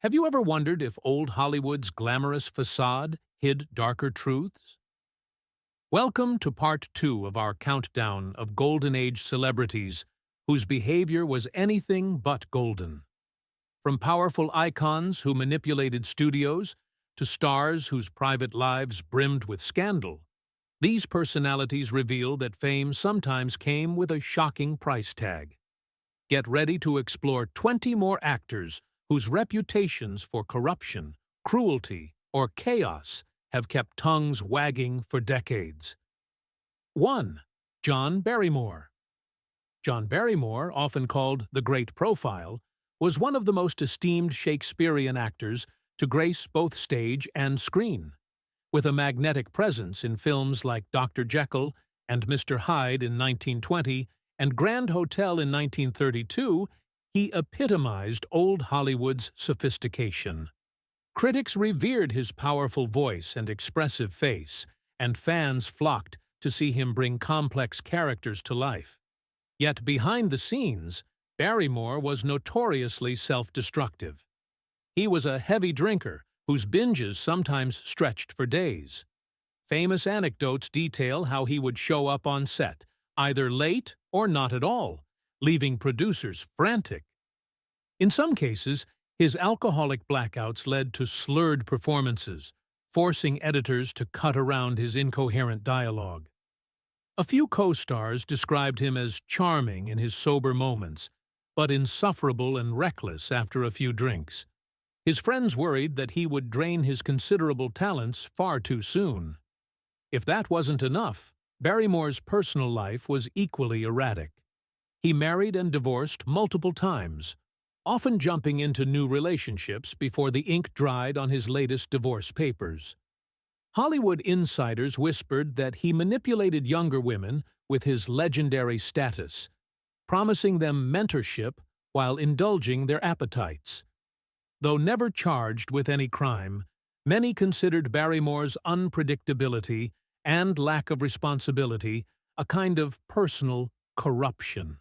Have you ever wondered if old Hollywood's glamorous facade hid darker truths? Welcome to part 2 of our countdown of Golden Age celebrities whose behavior was anything but golden. From powerful icons who manipulated studios to stars whose private lives brimmed with scandal, these personalities reveal that fame sometimes came with a shocking price tag. Get ready to explore 20 more actors whose reputations for corruption, cruelty, or chaos have kept tongues wagging for decades. 1. John Barrymore. John Barrymore, often called the Great Profile, was one of the most esteemed Shakespearean actors to grace both stage and screen. With a magnetic presence in films like Dr. Jekyll and Mr. Hyde in 1920 and Grand Hotel in 1932, he epitomized old Hollywood's sophistication. Critics revered his powerful voice and expressive face, and fans flocked to see him bring complex characters to life. Yet behind the scenes, Barrymore was notoriously self-destructive. He was a heavy drinker whose binges sometimes stretched for days. Famous anecdotes detail how he would show up on set, either late or not at all, leaving producers frantic. In some cases, his alcoholic blackouts led to slurred performances, forcing editors to cut around his incoherent dialogue. A few co-stars described him as charming in his sober moments, but insufferable and reckless after a few drinks. His friends worried that he would drain his considerable talents far too soon. If that wasn't enough, Barrymore's personal life was equally erratic. He married and divorced multiple times, often jumping into new relationships before the ink dried on his latest divorce papers. Hollywood insiders whispered that he manipulated younger women with his legendary status, promising them mentorship while indulging their appetites. Though never charged with any crime, many considered Barrymore's unpredictability and lack of responsibility a kind of personal corruption.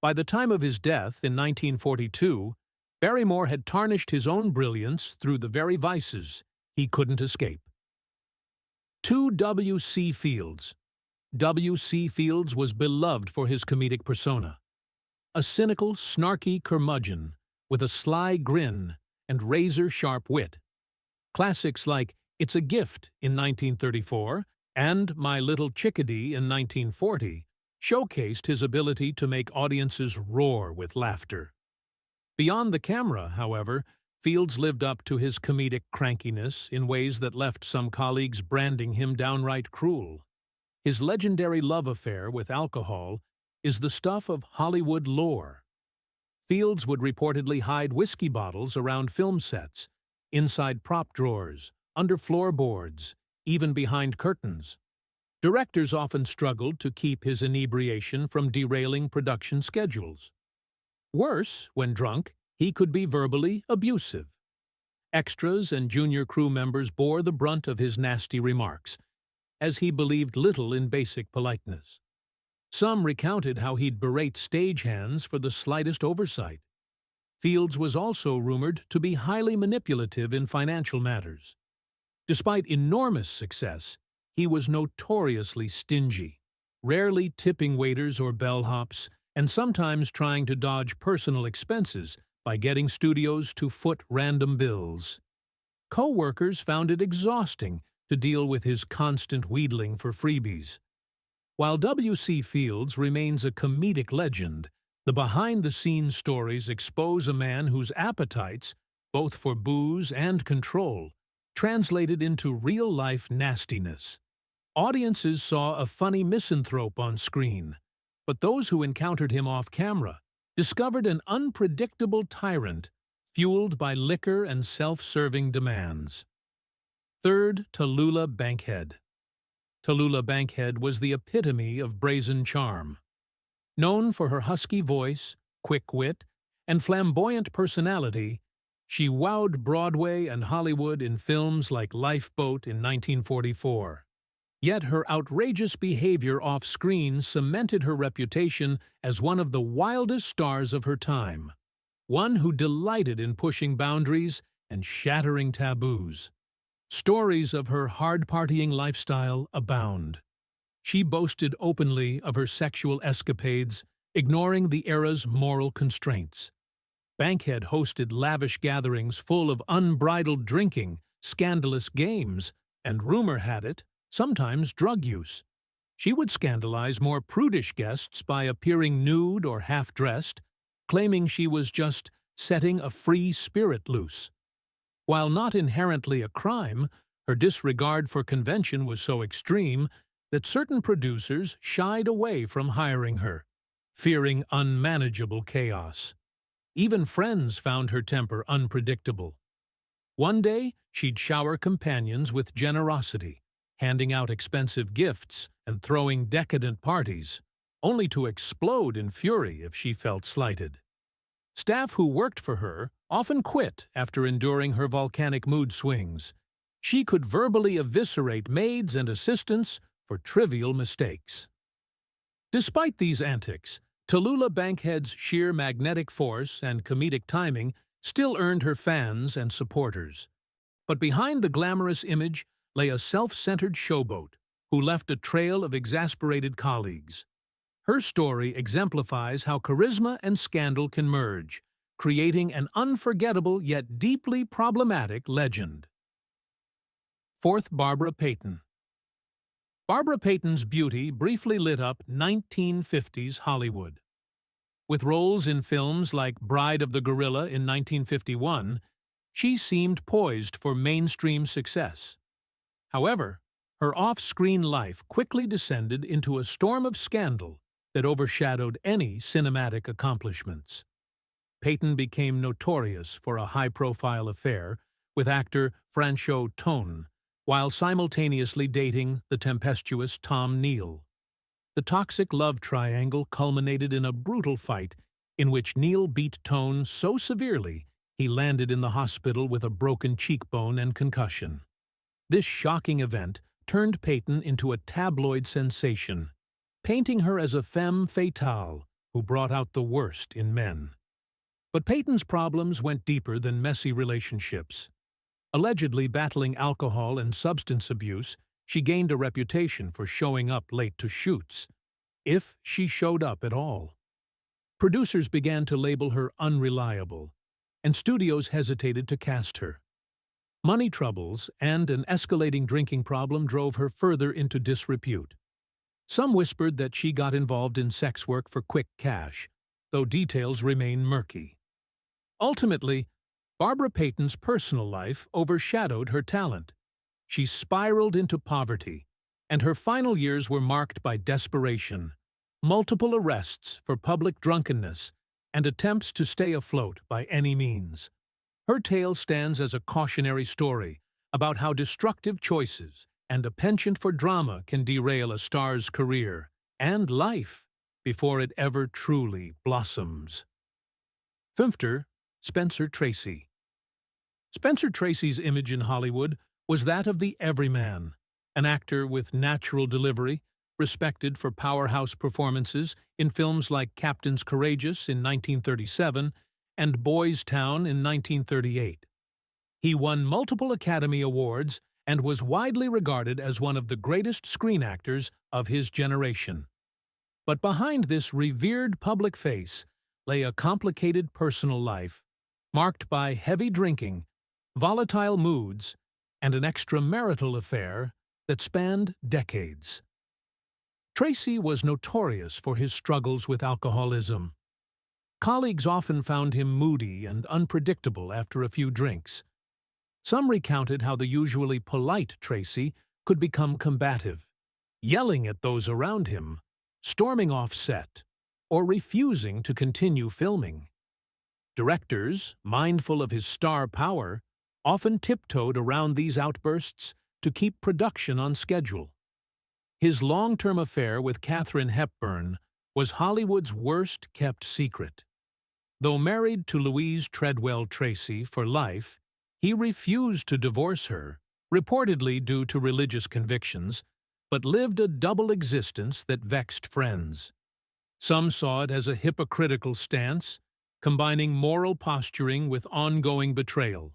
By the time of his death in 1942, Barrymore had tarnished his own brilliance through the very vices he couldn't escape. 2. W.C. Fields. W.C. Fields was beloved for his comedic persona. A cynical, snarky curmudgeon with a sly grin and razor-sharp wit. Classics like It's a Gift in 1934 and My Little Chickadee in 1940 showcased his ability to make audiences roar with laughter. Beyond the camera, however, Fields lived up to his comedic crankiness in ways that left some colleagues branding him downright cruel. His legendary love affair with alcohol is the stuff of Hollywood lore. Fields would reportedly hide whiskey bottles around film sets, inside prop drawers, under floorboards, even behind curtains. Directors often struggled to keep his inebriation from derailing production schedules. Worse, when drunk, he could be verbally abusive. Extras and junior crew members bore the brunt of his nasty remarks, as he believed little in basic politeness. Some recounted how he'd berate stagehands for the slightest oversight. Fields was also rumored to be highly manipulative in financial matters. Despite enormous success, he was notoriously stingy, rarely tipping waiters or bellhops, and sometimes trying to dodge personal expenses by getting studios to foot random bills. Co-workers found it exhausting to deal with his constant wheedling for freebies. While W.C. Fields remains a comedic legend, the behind-the-scenes stories expose a man whose appetites, both for booze and control, translated into real-life nastiness. Audiences saw a funny misanthrope on screen, but those who encountered him off-camera discovered an unpredictable tyrant fueled by liquor and self-serving demands. 3. Tallulah Bankhead. Tallulah Bankhead was the epitome of brazen charm. Known for her husky voice, quick wit, and flamboyant personality, she wowed Broadway and Hollywood in films like Lifeboat in 1944. Yet her outrageous behavior off-screen cemented her reputation as one of the wildest stars of her time. one who delighted in pushing boundaries and shattering taboos. Stories of her hard-partying lifestyle abound. She boasted openly of her sexual escapades, ignoring the era's moral constraints. Bankhead hosted lavish gatherings full of unbridled drinking, scandalous games, and rumor had it, sometimes drug use. She would scandalize more prudish guests by appearing nude or half-dressed, claiming she was just setting a free spirit loose. While not inherently a crime, her disregard for convention was so extreme that certain producers shied away from hiring her, fearing unmanageable chaos. Even friends found her temper unpredictable. One day, she'd shower companions with generosity, handing out expensive gifts and throwing decadent parties, only to explode in fury if she felt slighted. Staff who worked for her often quit after enduring her volcanic mood swings. She could verbally eviscerate maids and assistants for trivial mistakes. Despite these antics, Tallulah Bankhead's sheer magnetic force and comedic timing still earned her fans and supporters. But behind the glamorous image lay a self-centered showboat who left a trail of exasperated colleagues. Her story exemplifies how charisma and scandal can merge, creating an unforgettable yet deeply problematic legend. Fourth, Barbara Payton. Barbara Payton's beauty briefly lit up 1950s Hollywood. With roles in films like Bride of the Gorilla in 1951, she seemed poised for mainstream success. However, her off-screen life quickly descended into a storm of scandal that overshadowed any cinematic accomplishments. Payton became notorious for a high-profile affair with actor Franchot Tone, while simultaneously dating the tempestuous Tom Neal. The toxic love triangle culminated in a brutal fight in which Neal beat Tone so severely he landed in the hospital with a broken cheekbone and concussion. This shocking event turned Payton into a tabloid sensation, painting her as a femme fatale who brought out the worst in men. But Payton's problems went deeper than messy relationships. Allegedly battling alcohol and substance abuse, she gained a reputation for showing up late to shoots, if she showed up at all. Producers began to label her unreliable, and studios hesitated to cast her. Money troubles and an escalating drinking problem drove her further into disrepute. Some whispered that she got involved in sex work for quick cash, though details remain murky. Ultimately, Barbara Payton's personal life overshadowed her talent. She spiraled into poverty, and her final years were marked by desperation, multiple arrests for public drunkenness, and attempts to stay afloat by any means. Her tale stands as a cautionary story about how destructive choices and a penchant for drama can derail a star's career and life before it ever truly blossoms. Fifth, Spencer Tracy. Spencer Tracy's image in Hollywood was that of the everyman, an actor with natural delivery, respected for powerhouse performances in films like Captain's Courageous in 1937 and Boys Town in 1938. He won multiple Academy Awards and was widely regarded as one of the greatest screen actors of his generation. But behind this revered public face lay a complicated personal life, marked by heavy drinking, volatile moods, and an extramarital affair that spanned decades. Tracy was notorious for his struggles with alcoholism. Colleagues often found him moody and unpredictable after a few drinks. Some recounted how the usually polite Tracy could become combative, yelling at those around him, storming off set, or refusing to continue filming. Directors, mindful of his star power, often tiptoed around these outbursts to keep production on schedule. His long-term affair with Katharine Hepburn was Hollywood's worst-kept secret. Though married to Louise Treadwell Tracy for life, he refused to divorce her, reportedly due to religious convictions, but lived a double existence that vexed friends. Some saw it as a hypocritical stance, combining moral posturing with ongoing betrayal.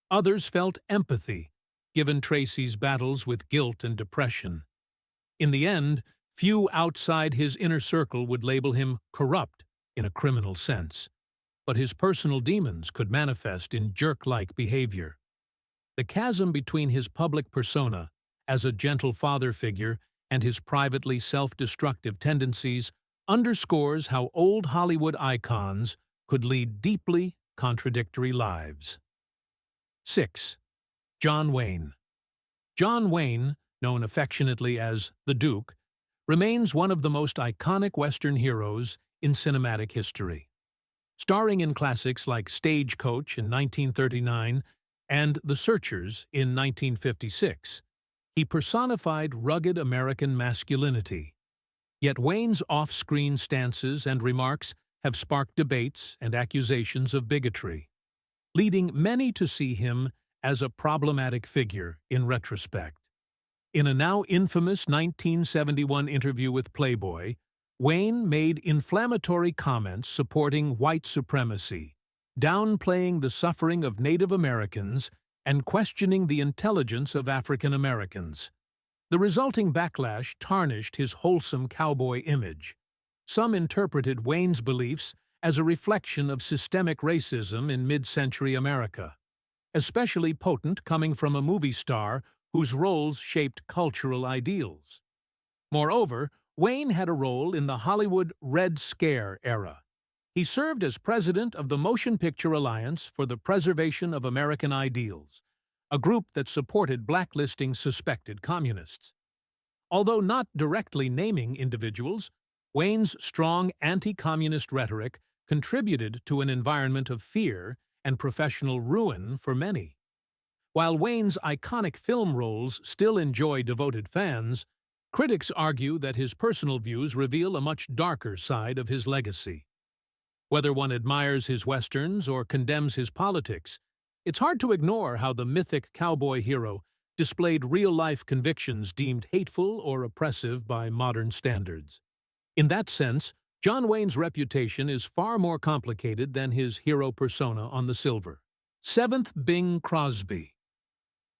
Others felt empathy, given Tracy's battles with guilt and depression. In the end, few outside his inner circle would label him corrupt in a criminal sense, but his personal demons could manifest in jerk-like behavior. The chasm between his public persona as a gentle father figure and his privately self-destructive tendencies underscores how old Hollywood icons could lead deeply contradictory lives. 6. John Wayne. John Wayne, known affectionately as the Duke, remains one of the most iconic Western heroes in cinematic history. Starring in classics like Stagecoach in 1939 and The Searchers in 1956, he personified rugged American masculinity. Yet Wayne's off-screen stances and remarks have sparked debates and accusations of bigotry, leading many to see him as a problematic figure in retrospect. In a now infamous 1971 interview with Playboy, Wayne made inflammatory comments supporting white supremacy, downplaying the suffering of Native Americans and questioning the intelligence of African Americans. The resulting backlash tarnished his wholesome cowboy image. Some interpreted Wayne's beliefs as a reflection of systemic racism in mid-century America, especially potent coming from a movie star whose roles shaped cultural ideals. Moreover, Wayne had a role in the Hollywood Red Scare era. He served as president of the Motion Picture Alliance for the Preservation of American Ideals, a group that supported blacklisting suspected communists. Although not directly naming individuals, Wayne's strong anti-communist rhetoric contributed to an environment of fear and professional ruin for many. While Wayne's iconic film roles still enjoy devoted fans, critics argue that his personal views reveal a much darker side of his legacy. Whether one admires his westerns or condemns his politics, it's hard to ignore how the mythic cowboy hero displayed real-life convictions deemed hateful or oppressive by modern standards. In that sense, John Wayne's reputation is far more complicated than his hero persona on the silver. 7th, Bing Crosby.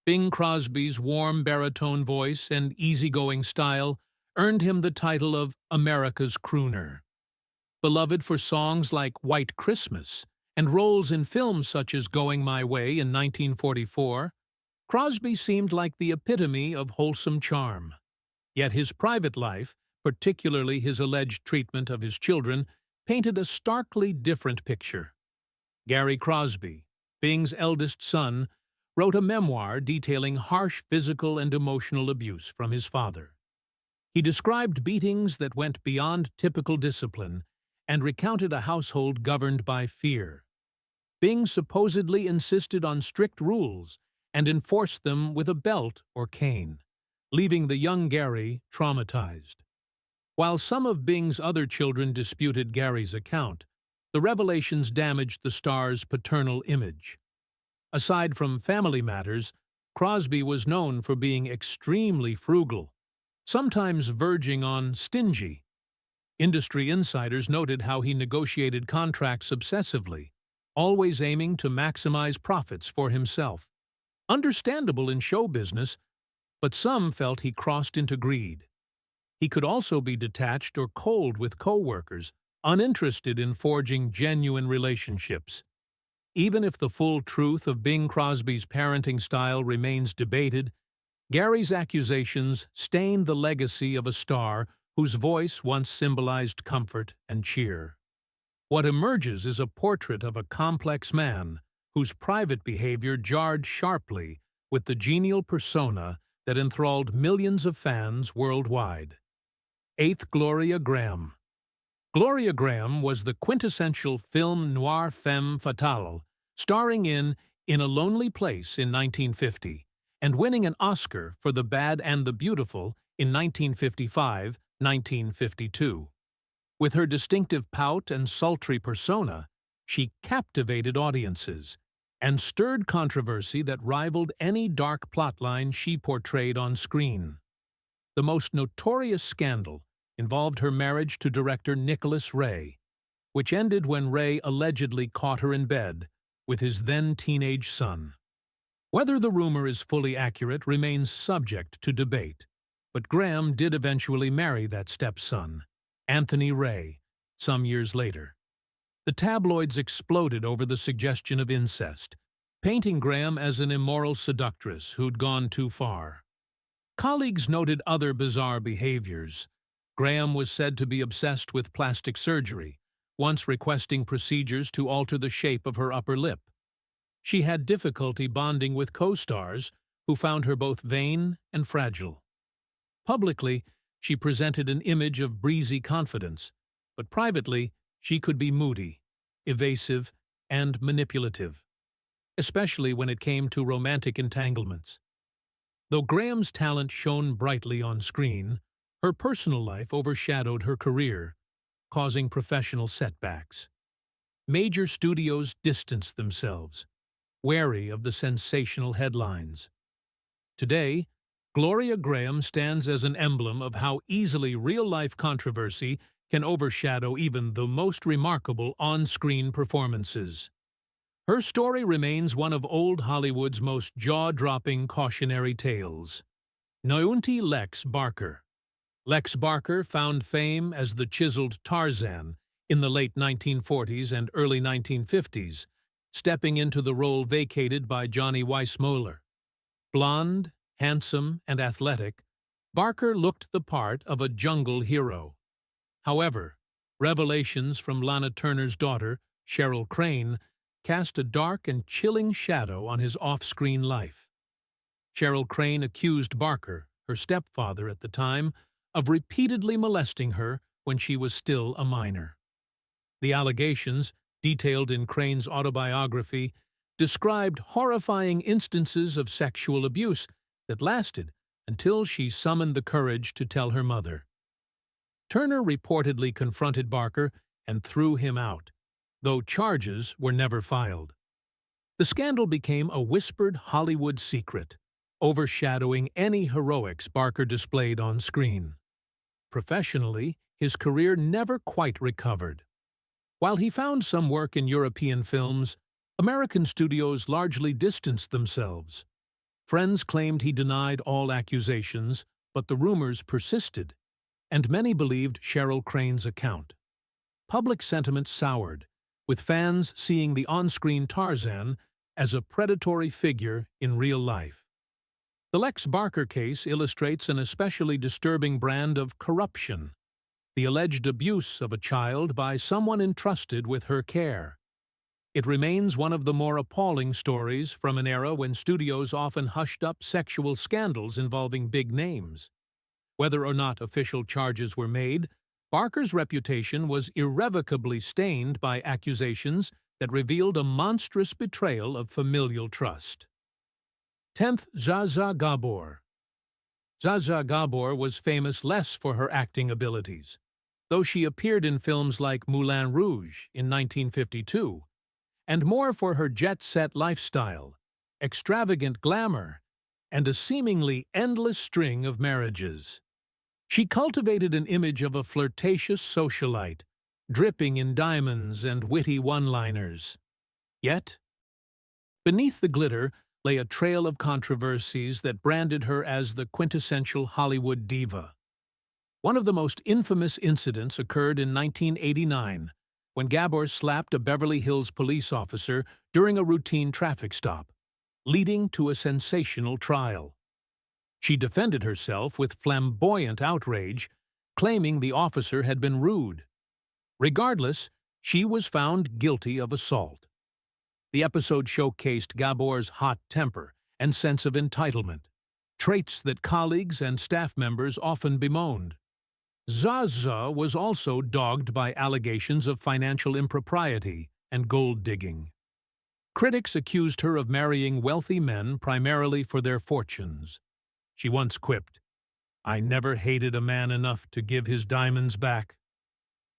Bing Crosby's warm baritone voice and easygoing style earned him the title of America's crooner. Beloved for songs like White Christmas and roles in films such as Going My Way in 1944, Crosby seemed like the epitome of wholesome charm. Yet his private life, particularly his alleged treatment of his children, painted a starkly different picture. Gary Crosby, Bing's eldest son, wrote a memoir detailing harsh physical and emotional abuse from his father. He described beatings that went beyond typical discipline and recounted a household governed by fear. Bing supposedly insisted on strict rules and enforced them with a belt or cane, leaving the young Gary traumatized. While some of Bing's other children disputed Gary's account, the revelations damaged the star's paternal image. Aside from family matters, Crosby was known for being extremely frugal, sometimes verging on stingy. Industry insiders noted how he negotiated contracts obsessively, always aiming to maximize profits for himself. Understandable in show business, but some felt he crossed into greed. He could also be detached or cold with co-workers, uninterested in forging genuine relationships. Even if the full truth of Bing Crosby's parenting style remains debated, Gary's accusations stain the legacy of a star whose voice once symbolized comfort and cheer. What emerges is a portrait of a complex man whose private behavior jarred sharply with the genial persona that enthralled millions of fans worldwide. 8th, Gloria Grahame. Gloria Grahame was the quintessential film noir femme fatale, starring in A Lonely Place in 1950 and winning an Oscar for The Bad and the Beautiful in 1955-1952. With her distinctive pout and sultry persona, she captivated audiences and stirred controversy that rivaled any dark plotline she portrayed on screen. The most notorious scandal involved her marriage to director Nicholas Ray. which ended when Ray allegedly caught her in bed with his then-teenage son. Whether the rumor is fully accurate remains subject to debate, but Grahame did eventually marry that stepson, Anthony Ray, some years later. The tabloids exploded over the suggestion of incest, painting Grahame as an immoral seductress who'd gone too far. Colleagues noted other bizarre behaviors. Grahame was said to be obsessed with plastic surgery, once requesting procedures to alter the shape of her upper lip. She had difficulty bonding with co-stars who found her both vain and fragile. Publicly, she presented an image of breezy confidence, but privately, she could be moody, evasive, and manipulative, especially when it came to romantic entanglements. Though Grahame's talent shone brightly on screen, her personal life overshadowed her career, causing professional setbacks. Major studios distanced themselves, wary of the sensational headlines. Today, Gloria Grahame stands as an emblem of how easily real-life controversy can overshadow even the most remarkable on-screen performances. Her story remains one of old Hollywood's most jaw-dropping cautionary tales. Nounti Lex Barker. Lex Barker found fame as the chiseled Tarzan in the late 1940s and early 1950s, stepping into the role vacated by Johnny Weissmuller. Blonde, handsome, and athletic, Barker looked the part of a jungle hero. However, revelations from Lana Turner's daughter, Cheryl Crane, cast a dark and chilling shadow on his off-screen life. Cheryl Crane accused Barker, her stepfather at the time, of repeatedly molesting her when she was still a minor. The allegations, detailed in Crane's autobiography, described horrifying instances of sexual abuse that lasted until she summoned the courage to tell her mother. Turner reportedly confronted Barker and threw him out, though charges were never filed. The scandal became a whispered Hollywood secret, overshadowing any heroics Barker displayed on screen. Professionally, his career never quite recovered. While he found some work in European films, American studios largely distanced themselves. Friends claimed he denied all accusations, but the rumors persisted, and many believed Cheryl Crane's account. Public sentiment soured, with fans seeing the on-screen Tarzan as a predatory figure in real life. The Lex Barker case illustrates an especially disturbing brand of corruption, the alleged abuse of a child by someone entrusted with her care. It remains one of the more appalling stories from an era when studios often hushed up sexual scandals involving big names. Whether or not official charges were made, Barker's reputation was irrevocably stained by accusations that revealed a monstrous betrayal of familial trust. 10th, Zsa Zsa Gabor. Zsa Zsa Gabor was famous less for her acting abilities, though she appeared in films like Moulin Rouge in 1952, and more for her jet-set lifestyle, extravagant glamour, and a seemingly endless string of marriages. She cultivated an image of a flirtatious socialite, dripping in diamonds and witty one-liners. Yet, beneath the glitter lay a trail of controversies that branded her as the quintessential Hollywood diva. One of the most infamous incidents occurred in 1989, when Gabor slapped a Beverly Hills police officer during a routine traffic stop, leading to a sensational trial. She defended herself with flamboyant outrage, claiming the officer had been rude. Regardless, she was found guilty of assault. The episode showcased Gabor's hot temper and sense of entitlement, traits that colleagues and staff members often bemoaned. Zsa Zsa was also dogged by allegations of financial impropriety and gold-digging. Critics accused her of marrying wealthy men primarily for their fortunes. She once quipped, "I never hated a man enough to give his diamonds back."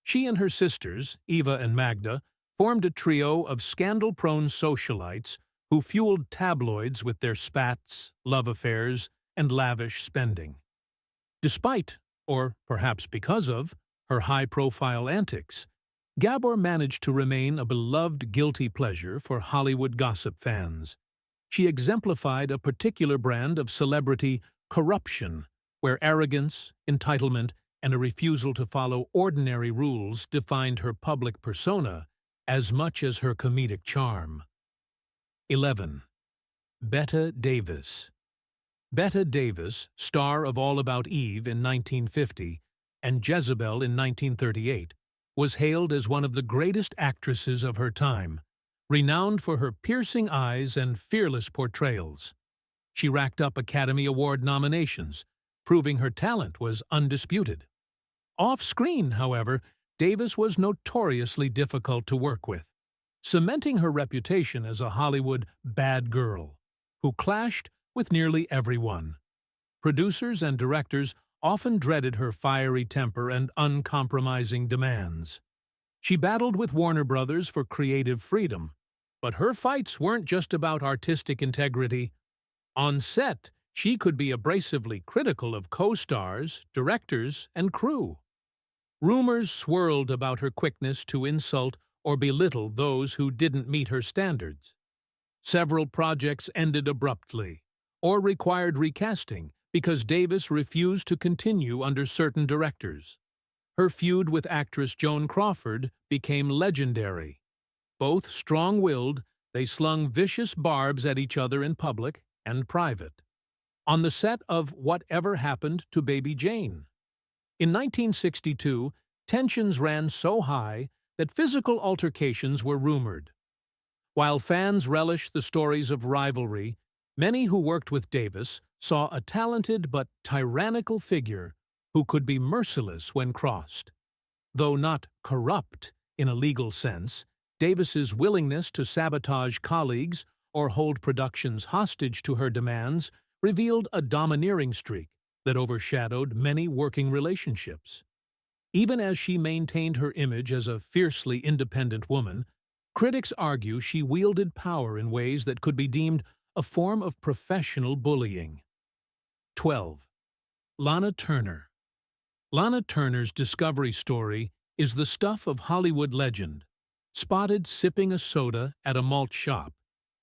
She and her sisters, Eva and Magda, formed a trio of scandal-prone socialites who fueled tabloids with their spats, love affairs, and lavish spending. Despite, or perhaps because of, her high-profile antics, Gabor managed to remain a beloved guilty pleasure for Hollywood gossip fans. She exemplified a particular brand of celebrity corruption, where arrogance, entitlement, and a refusal to follow ordinary rules defined her public persona as much as her comedic charm. 11. Bette Davis. Bette Davis, star of All About Eve in 1950 and Jezebel in 1938, was hailed as one of the greatest actresses of her time, renowned for her piercing eyes and fearless portrayals. She racked up Academy Award nominations, proving her talent was undisputed. Off-screen, however, Davis was notoriously difficult to work with, cementing her reputation as a Hollywood bad girl, who clashed with nearly everyone. Producers and directors often dreaded her fiery temper and uncompromising demands. She battled with Warner Brothers for creative freedom, but her fights weren't just about artistic integrity. On set, she could be abrasively critical of co-stars, directors, and crew. Rumors swirled about her quickness to insult or belittle those who didn't meet her standards. Several projects ended abruptly, or required recasting because Davis refused to continue under certain directors. Her feud with actress Joan Crawford became legendary. Both strong-willed, they slung vicious barbs at each other in public and private. On the set of Whatever Happened to Baby Jane? In 1962, tensions ran so high that physical altercations were rumored. While fans relished the stories of rivalry, many who worked with Davis saw a talented but tyrannical figure who could be merciless when crossed. Though not corrupt in a legal sense, Davis's willingness to sabotage colleagues or hold productions hostage to her demands revealed a domineering streak that overshadowed many working relationships. Even as she maintained her image as a fiercely independent woman, critics argue she wielded power in ways that could be deemed a form of professional bullying. 12. Lana Turner. Lana Turner's discovery story is the stuff of Hollywood legend. Spotted sipping a soda at a malt shop,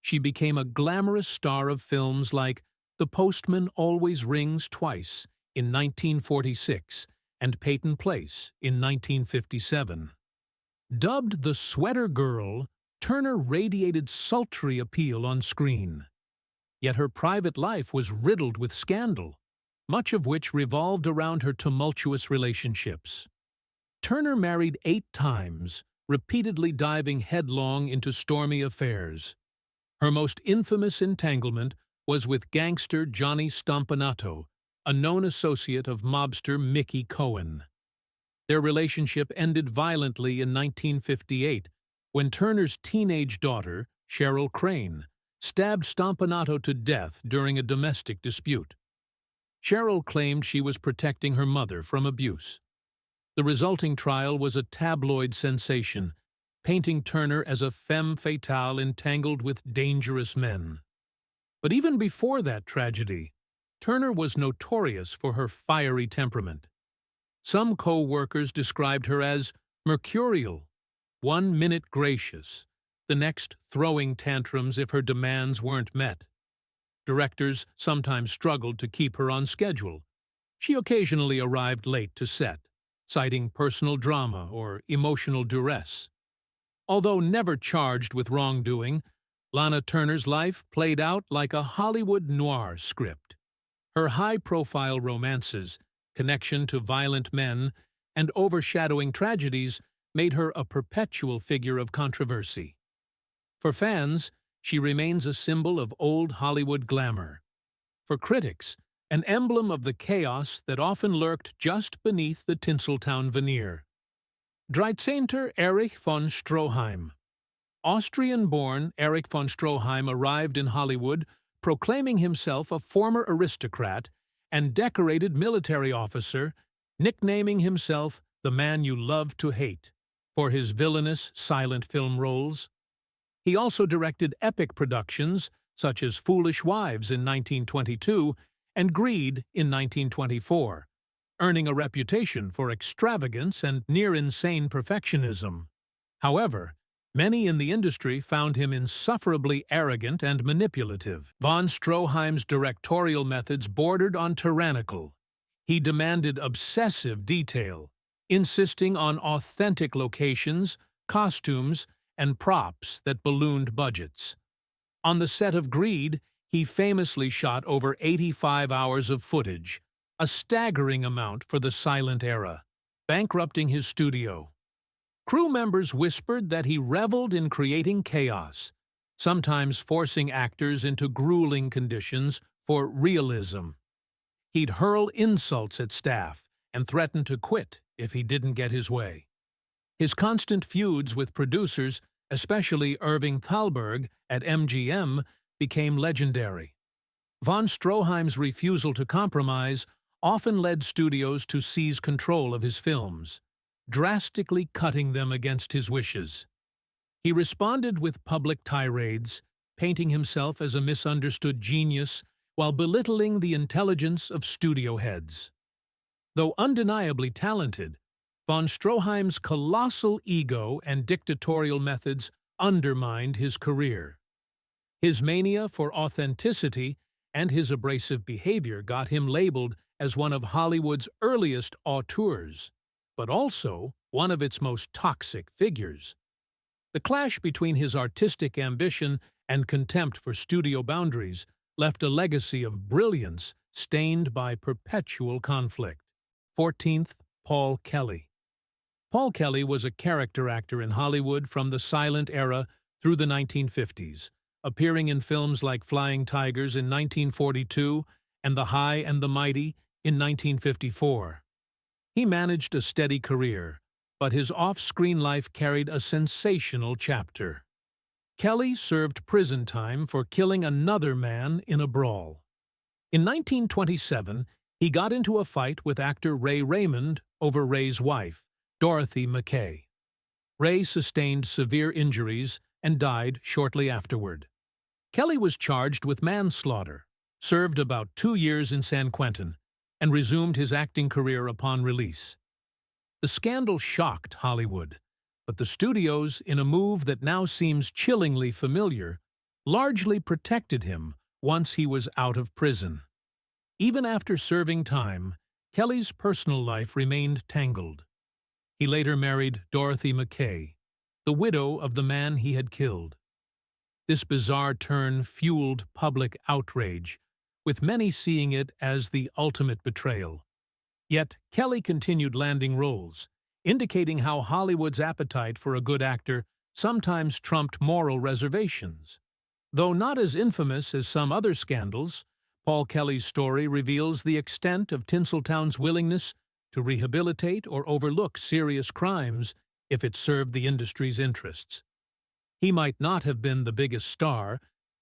she became a glamorous star of films like The Postman Always Rings Twice in 1946 and Payton Place in 1957. Dubbed the Sweater Girl, Turner radiated sultry appeal on screen. Yet her private life was riddled with scandal, much of which revolved around her tumultuous relationships. Turner married 8 times, repeatedly diving headlong into stormy affairs. Her most infamous entanglement was with gangster Johnny Stompanato, a known associate of mobster Mickey Cohen. Their relationship ended violently in 1958 when Turner's teenage daughter, Cheryl Crane, stabbed Stompanato to death during a domestic dispute. Cheryl claimed she was protecting her mother from abuse. The resulting trial was a tabloid sensation, painting Turner as a femme fatale entangled with dangerous men. But even before that tragedy, Turner was notorious for her fiery temperament. Some co-workers described her as mercurial, 1 minute gracious, the next throwing tantrums if her demands weren't met. Directors sometimes struggled to keep her on schedule. She occasionally arrived late to set, citing personal drama or emotional duress. Although never charged with wrongdoing, Lana Turner's life played out like a Hollywood noir script. Her high-profile romances, connection to violent men, and overshadowing tragedies made her a perpetual figure of controversy. For fans, she remains a symbol of old Hollywood glamour. For critics, an emblem of the chaos that often lurked just beneath the Tinseltown veneer. 13. Erich von Stroheim. Austrian-born Erich von Stroheim arrived in Hollywood proclaiming himself a former aristocrat and decorated military officer, nicknaming himself the man you love to hate for his villainous silent film roles. He also directed epic productions such as Foolish Wives in 1922 and Greed in 1924, earning a reputation for extravagance and near-insane perfectionism. However, many in the industry found him insufferably arrogant and manipulative. Von Stroheim's directorial methods bordered on tyrannical. He demanded obsessive detail, insisting on authentic locations, costumes, and props that ballooned budgets. On the set of Greed, he famously shot over 85 hours of footage, a staggering amount for the silent era, bankrupting his studio. Crew members whispered that he reveled in creating chaos, sometimes forcing actors into grueling conditions for realism. He'd hurl insults at staff and threaten to quit if he didn't get his way. His constant feuds with producers, especially Irving Thalberg at MGM, became legendary. Von Stroheim's refusal to compromise often led studios to seize control of his films, drastically cutting them against his wishes. He responded with public tirades, painting himself as a misunderstood genius while belittling the intelligence of studio heads. Though undeniably talented, von Stroheim's colossal ego and dictatorial methods undermined his career. His mania for authenticity and his abrasive behavior got him labeled as one of Hollywood's earliest auteurs, but also one of its most toxic figures. The clash between his artistic ambition and contempt for studio boundaries left a legacy of brilliance stained by perpetual conflict. 14th, Paul Kelly. Paul Kelly was a character actor in Hollywood from the silent era through the 1950s, appearing in films like Flying Tigers in 1942 and The High and the Mighty in 1954. He managed a steady career, but his off-screen life carried a sensational chapter. Kelly served prison time for killing another man in a brawl. In 1927, he got into a fight with actor Ray Raymond over Ray's wife, Dorothy McKay. Ray sustained severe injuries and died shortly afterward. Kelly was charged with manslaughter, served about 2 years in San Quentin, and resumed his acting career upon release. The scandal shocked Hollywood, but the studios, in a move that now seems chillingly familiar, largely protected him once he was out of prison. Even after serving time, Kelly's personal life remained tangled. He later married Dorothy McKay, the widow of the man he had killed. This bizarre turn fueled public outrage, with many seeing it as the ultimate betrayal. Yet Kelly continued landing roles, indicating how Hollywood's appetite for a good actor sometimes trumped moral reservations. Though not as infamous as some other scandals, Paul Kelly's story reveals the extent of Tinseltown's willingness to rehabilitate or overlook serious crimes if it served the industry's interests. He might not have been the biggest star,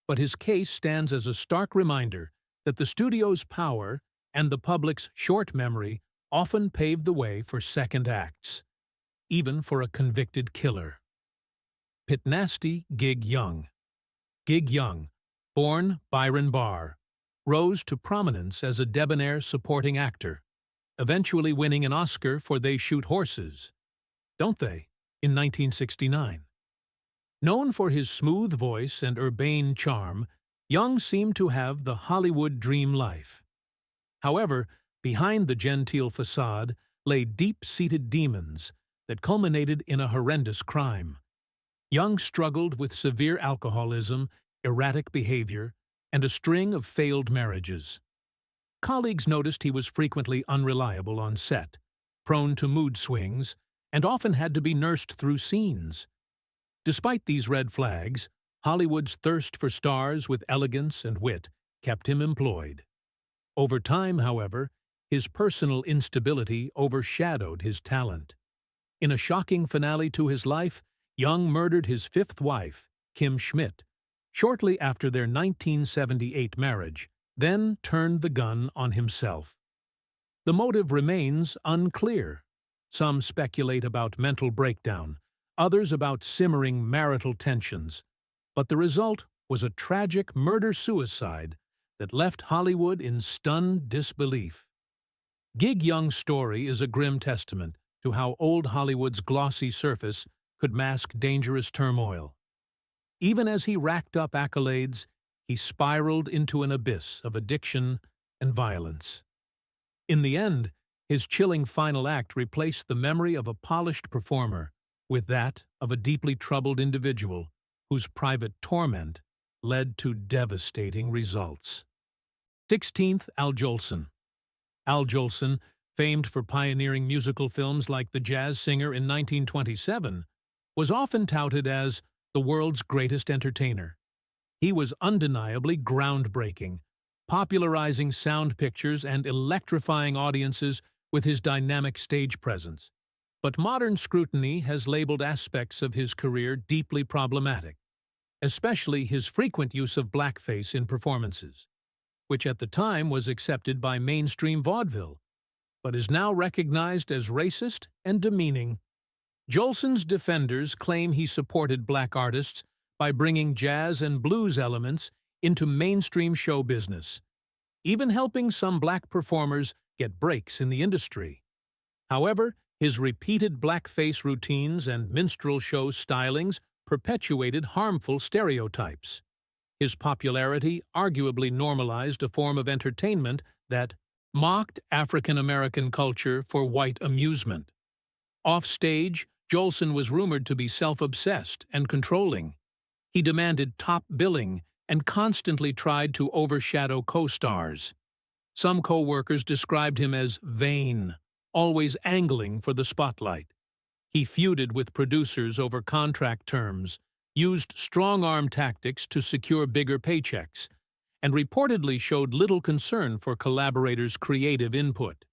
but his case stands as a stark reminder that the studio's power and the public's short memory often paved the way for second acts, even for a convicted killer. Pitnasty Gig Young. Gig Young, born Byron Barr, rose to prominence as a debonair supporting actor, eventually winning an Oscar for They Shoot Horses, Don't They?, in 1969. Known for his smooth voice and urbane charm, Young seemed to have the Hollywood dream life. However, behind the genteel facade lay deep-seated demons that culminated in a horrendous crime. Young struggled with severe alcoholism, erratic behavior, and a string of failed marriages. Colleagues noticed he was frequently unreliable on set, prone to mood swings, and often had to be nursed through scenes. Despite these red flags, Hollywood's thirst for stars with elegance and wit kept him employed. Over time, however, his personal instability overshadowed his talent. In a shocking finale to his life, Young murdered his fifth wife, Kim Schmidt, shortly after their 1978 marriage, then turned the gun on himself. The motive remains unclear. Some speculate about mental breakdown, others about simmering marital tensions, but the result was a tragic murder-suicide that left Hollywood in stunned disbelief. Gig Young's story is a grim testament to how old Hollywood's glossy surface could mask dangerous turmoil. Even as he racked up accolades, he spiraled into an abyss of addiction and violence. In the end, his chilling final act replaced the memory of a polished performer with that of a deeply troubled individual whose private torment led to devastating results. 16th, Al Jolson. Al Jolson, famed for pioneering musical films like The Jazz Singer in 1927, was often touted as the world's greatest entertainer. He was undeniably groundbreaking, popularizing sound pictures and electrifying audiences with his dynamic stage presence. But modern scrutiny has labeled aspects of his career deeply problematic, especially his frequent use of blackface in performances, which at the time was accepted by mainstream vaudeville, but is now recognized as racist and demeaning. Jolson's defenders claim he supported black artists by bringing jazz and blues elements into mainstream show business, even helping some black performers get breaks in the industry. However, his repeated blackface routines and minstrel show stylings perpetuated harmful stereotypes. His popularity arguably normalized a form of entertainment that mocked African American culture for white amusement. Offstage, Jolson was rumored to be self-obsessed and controlling. He demanded top billing and constantly tried to overshadow co-stars. Some co-workers described him as vain, always angling for the spotlight. He feuded with producers over contract terms, used strong-arm tactics to secure bigger paychecks, and reportedly showed little concern for collaborators' creative input.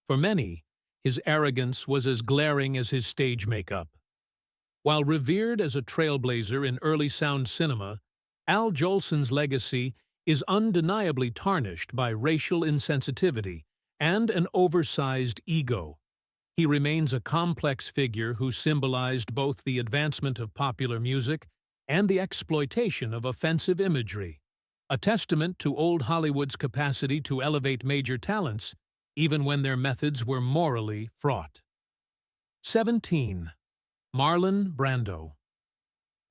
For many, his arrogance was as glaring as his stage makeup. While revered as a trailblazer in early sound cinema, Al Jolson's legacy is undeniably tarnished by racial insensitivity and an oversized ego. He remains a complex figure who symbolized both the advancement of popular music and the exploitation of offensive imagery, a testament to old Hollywood's capacity to elevate major talents, even when their methods were morally fraught. 17. Marlon Brando.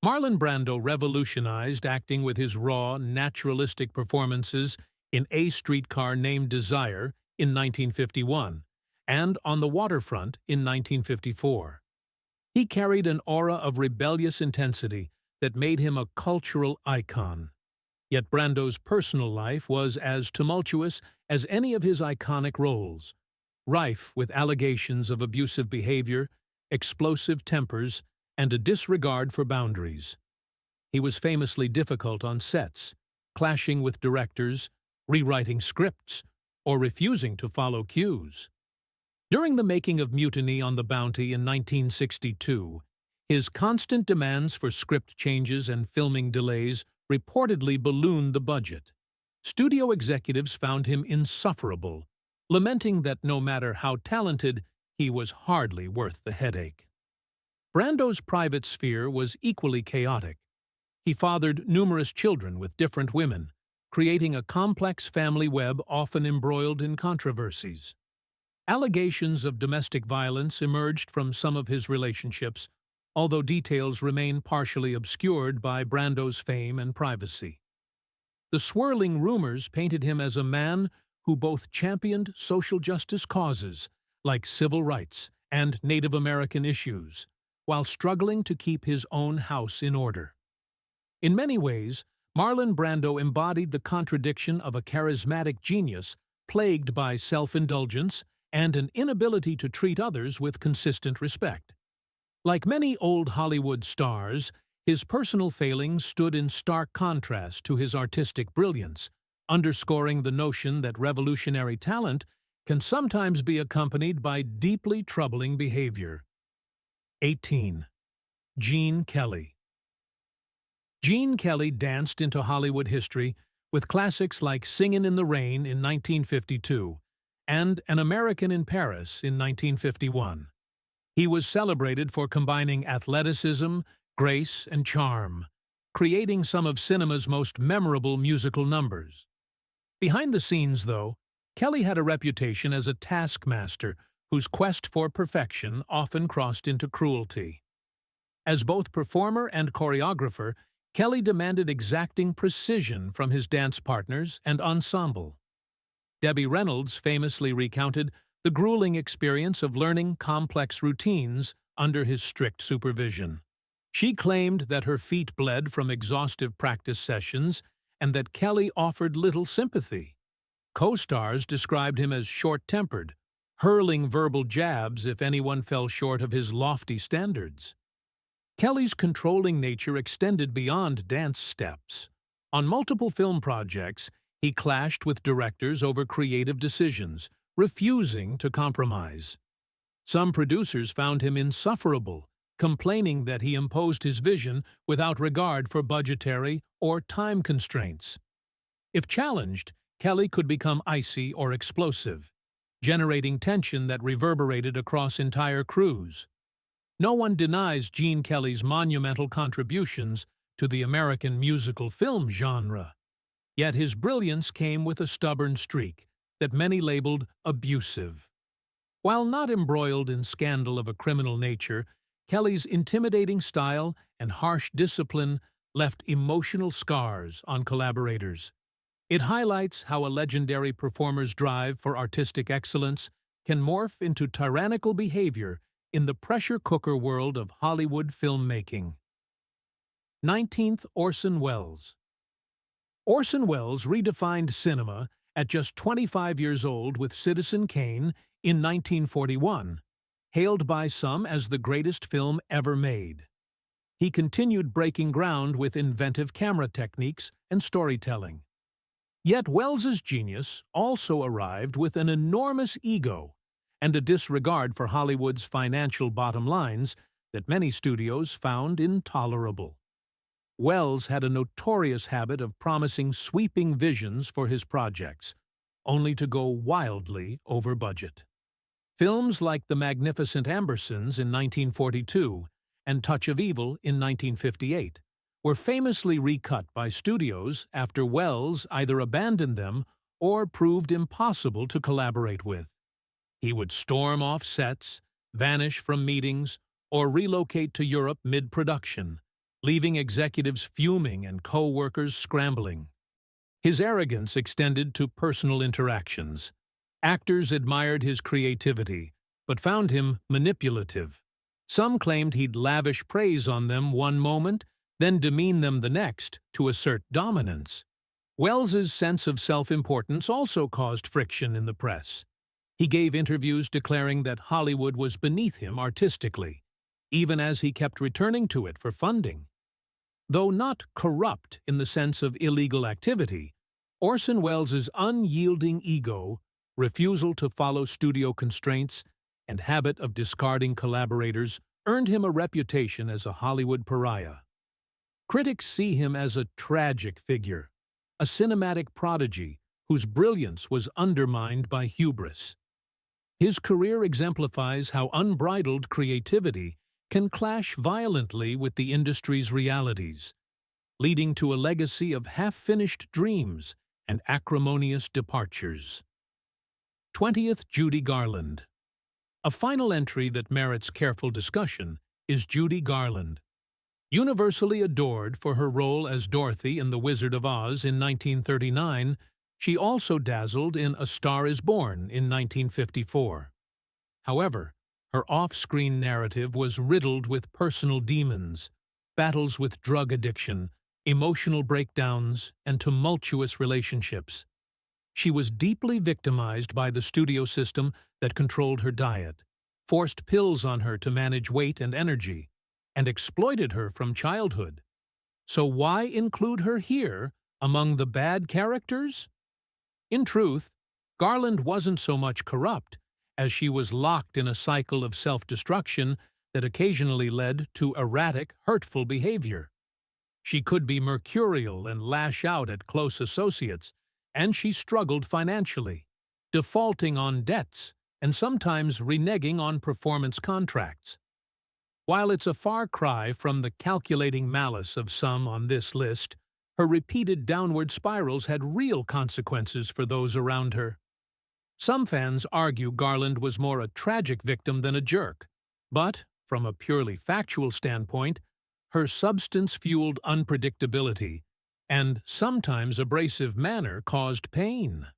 Marlon Brando revolutionized acting with his raw, naturalistic performances in A Streetcar Named Desire in 1951 and On the Waterfront in 1954. He carried an aura of rebellious intensity that made him a cultural icon. Yet Brando's personal life was as tumultuous as any of his iconic roles, rife with allegations of abusive behavior, explosive tempers, and a disregard for boundaries. He was famously difficult on sets, clashing with directors, rewriting scripts, or refusing to follow cues. During the making of Mutiny on the Bounty in 1962, his constant demands for script changes and filming delays reportedly ballooned the budget. Studio executives found him insufferable, lamenting that no matter how talented, he was hardly worth the headache. Brando's private sphere was equally chaotic. He fathered numerous children with different women, creating a complex family web often embroiled in controversies. Allegations of domestic violence emerged from some of his relationships, although details remain partially obscured by Brando's fame and privacy. The swirling rumors painted him as a man who both championed social justice causes, like civil rights and Native American issues, while struggling to keep his own house in order. In many ways, Marlon Brando embodied the contradiction of a charismatic genius plagued by self-indulgence and an inability to treat others with consistent respect. Like many old Hollywood stars, his personal failings stood in stark contrast to his artistic brilliance, underscoring the notion that revolutionary talent can sometimes be accompanied by deeply troubling behavior. 18. Gene Kelly. Gene Kelly danced into Hollywood history with classics like Singin' in the Rain in 1952 and An American in Paris in 1951. He was celebrated for combining athleticism, grace, and charm, creating some of cinema's most memorable musical numbers. Behind the scenes, though, Kelly had a reputation as a taskmaster whose quest for perfection often crossed into cruelty. As both performer and choreographer, Kelly demanded exacting precision from his dance partners and ensemble. Debbie Reynolds famously recounted the grueling experience of learning complex routines under his strict supervision. She claimed that her feet bled from exhaustive practice sessions and that Kelly offered little sympathy. Co-stars described him as short-tempered, hurling verbal jabs if anyone fell short of his lofty standards. Kelly's controlling nature extended beyond dance steps. On multiple film projects, he clashed with directors over creative decisions, refusing to compromise. Some producers found him insufferable, complaining that he imposed his vision without regard for budgetary or time constraints. If challenged, Kelly could become icy or explosive, generating tension that reverberated across entire crews. No one denies Gene Kelly's monumental contributions to the American musical film genre. Yet his brilliance came with a stubborn streak that many labeled abusive. While not embroiled in scandal of a criminal nature, Kelly's intimidating style and harsh discipline left emotional scars on collaborators. It highlights how a legendary performer's drive for artistic excellence can morph into tyrannical behavior in the pressure cooker world of Hollywood filmmaking. 19th, Orson Welles. Orson Welles redefined cinema at just 25 years old with Citizen Kane in 1941, hailed by some as the greatest film ever made. He continued breaking ground with inventive camera techniques and storytelling. Yet Welles's genius also arrived with an enormous ego and a disregard for Hollywood's financial bottom lines that many studios found intolerable. Welles had a notorious habit of promising sweeping visions for his projects, only to go wildly over budget. Films like The Magnificent Ambersons in 1942 and Touch of Evil in 1958 were famously recut by studios after Welles either abandoned them or proved impossible to collaborate with. He would storm off sets, vanish from meetings, or relocate to Europe mid-production, leaving executives fuming and co-workers scrambling. His arrogance extended to personal interactions. Actors admired his creativity, but found him manipulative. Some claimed he'd lavish praise on them one moment, then demean them the next to assert dominance. Welles's sense of self-importance also caused friction in the press. He gave interviews declaring that Hollywood was beneath him artistically, even as he kept returning to it for funding. Though not corrupt in the sense of illegal activity, Orson Welles's unyielding ego, refusal to follow studio constraints, and habit of discarding collaborators earned him a reputation as a Hollywood pariah. Critics see him as a tragic figure, a cinematic prodigy whose brilliance was undermined by hubris. His career exemplifies how unbridled creativity can clash violently with the industry's realities, leading to a legacy of half-finished dreams and acrimonious departures. 20th, Judy Garland. A final entry that merits careful discussion is Judy Garland. Universally adored for her role as Dorothy in The Wizard of Oz in 1939, she also dazzled in A Star is Born in 1954. However, her off-screen narrative was riddled with personal demons, battles with drug addiction, emotional breakdowns, and tumultuous relationships. She was deeply victimized by the studio system that controlled her diet, forced pills on her to manage weight and energy, and exploited her from childhood. So why include her here among the bad characters? In truth, Garland wasn't so much corrupt as she was locked in a cycle of self-destruction that occasionally led to erratic, hurtful behavior. She could be mercurial and lash out at close associates, and she struggled financially, defaulting on debts and sometimes reneging on performance contracts. While it's a far cry from the calculating malice of some on this list, her repeated downward spirals had real consequences for those around her. Some fans argue Garland was more a tragic victim than a jerk, but From a purely factual standpoint, her substance-fueled unpredictability and sometimes abrasive manner caused pain.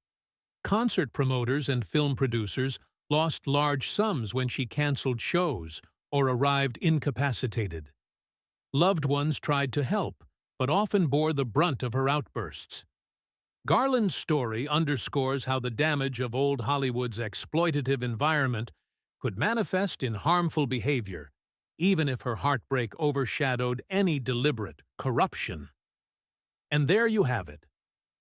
Concert promoters and film producers lost large sums when she canceled shows or arrived incapacitated. Loved ones tried to help, but often bore the brunt of her outbursts. Garland's story underscores how the damage of old Hollywood's exploitative environment could manifest in harmful behavior, even if her heartbreak overshadowed any deliberate corruption. And there you have it,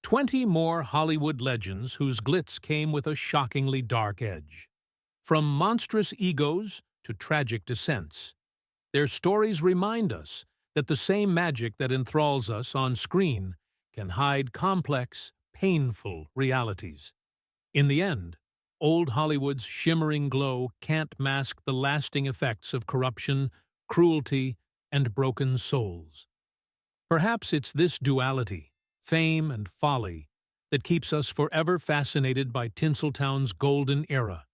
20 more Hollywood legends whose glitz came with a shockingly dark edge. From monstrous egos to tragic descents, their stories remind us that the same magic that enthralls us on screen can hide complex, painful realities. In the end, old Hollywood's shimmering glow can't mask the lasting effects of corruption, cruelty, and broken souls. Perhaps it's this duality, fame and folly, that keeps us forever fascinated by Tinseltown's golden era.